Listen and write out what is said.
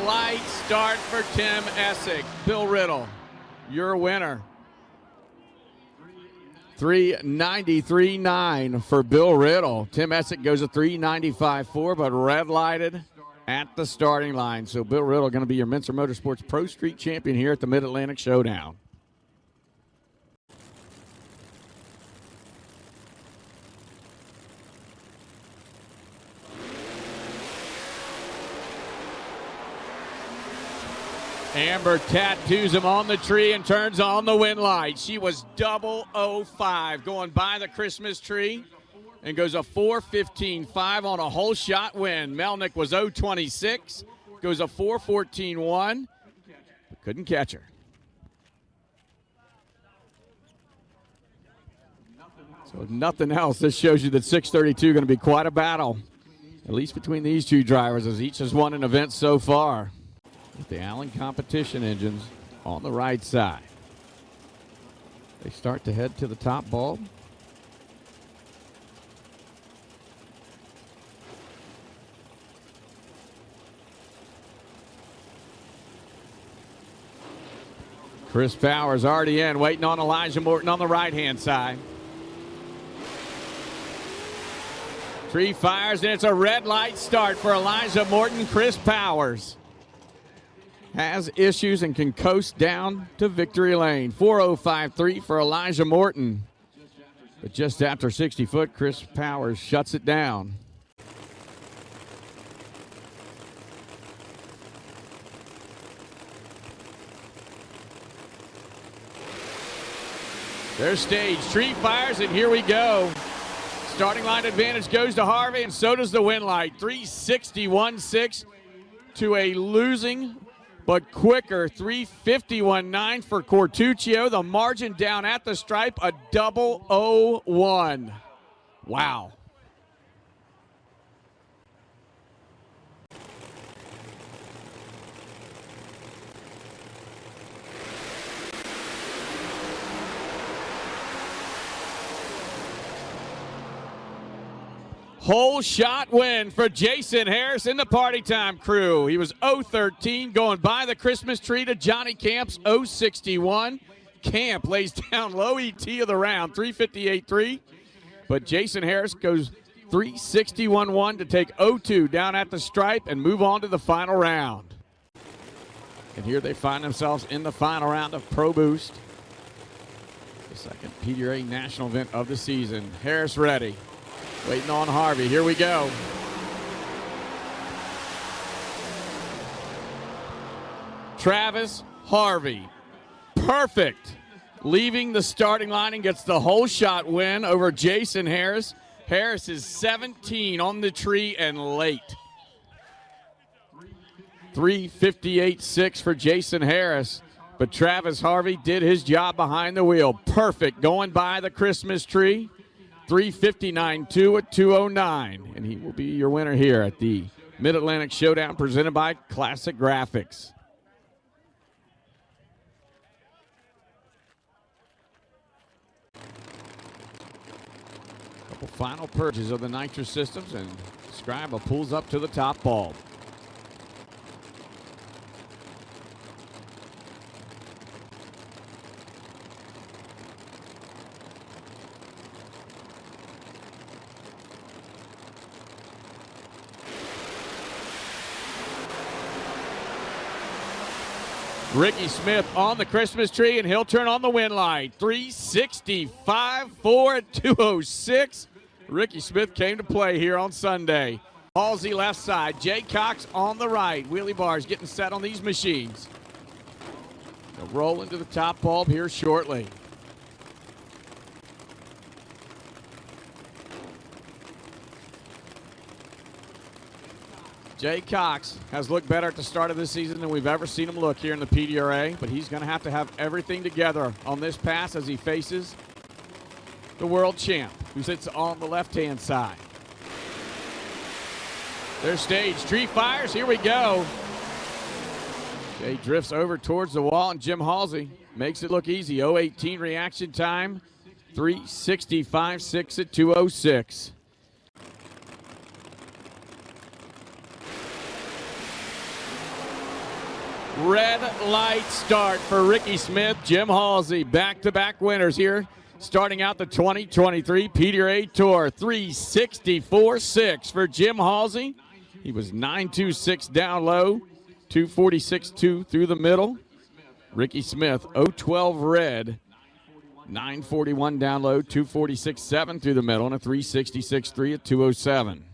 light start for Tim Essick. Bill Riddle, your winner. 3:93.9 for Bill Riddle. Tim Essick goes a 3:95.4, but red lighted at the starting line. So Bill Riddle going to be your MENSCER Motorsports Pro Street champion here at the Mid-Atlantic Showdown. Amber tattoos him on the tree and turns on the wind light. She was 005 going by the Christmas tree and goes a 4:15.5 on a whole shot win. Melnick was 026, goes a 4:14.1, but couldn't catch her. So if nothing else, this shows you that 632 going to be quite a battle, at least between these two drivers, as each has won an event so far. With the Allen competition engines on the right side. They start to head to the top bulb. Chris Powers already in, waiting on Elijah Morton on the right-hand side. Tree fires, and it's a red light start for Elijah Morton. Chris Powers has issues and can coast down to victory lane. 4:05.3 for Elijah Morton. But just after 60 foot, Chris Powers shuts it down. There's stage. Tree fires, and here we go. Starting line advantage goes to Harvey, and so does the win light. 3:61.6 to a losing but quicker 3:51.9 for Cortuccio. The margin down at the stripe, a 001. Wow. Whole shot win for Jason Harris in the Party Time crew. He was 013 going by the Christmas tree to Johnny Camp's 061. Camp lays down low ET of the round, 3:58.3. But Jason Harris goes 3:61.1 to take 0-2 down at the stripe and move on to the final round. And here they find themselves in the final round of Pro Boost, the second PDRA national event of the season. Harris ready. Waiting on Harvey. Here we go. Travis Harvey. Perfect. Leaving the starting line and gets the whole shot win over Jason Harris. Harris is 17 on the tree and late. 3:58.6 for Jason Harris. But Travis Harvey did his job behind the wheel. Perfect going by the Christmas tree. 3:59.2 at 2:09, and he will be your winner here at the Mid-Atlantic Showdown presented by Classic Graphics. Couple final purges of the NITROUS systems, and Scriba pulls up to the top bulb. Ricky Smith on the Christmas tree, and he'll turn on the win light. 3:65.4 at 2:06. Ricky Smith came to play here on Sunday. Halsey left side, Jay Cox on the right. Wheelie bars getting set on these machines. They'll roll into the top bulb here shortly. Jay Cox has looked better at the start of this season than we've ever seen him look here in the PDRA, but he's going to have everything together on this pass as he faces the world champ, who sits on the left-hand side. There's stage. Tree fires. Here we go. Jay drifts over towards the wall, and Jim Halsey makes it look easy. 0:18 reaction time. 3:65.6 at 2:06. red light start for Ricky Smith. Jim Halsey, back-to-back winners here. Starting out the 2023 PDRA Tour, 364.6 for Jim Halsey. He was 9.26 down low, 246.2 through the middle. Ricky Smith, 012 red, 941 down low, 246.7 through the middle, and a 366.3 at 207.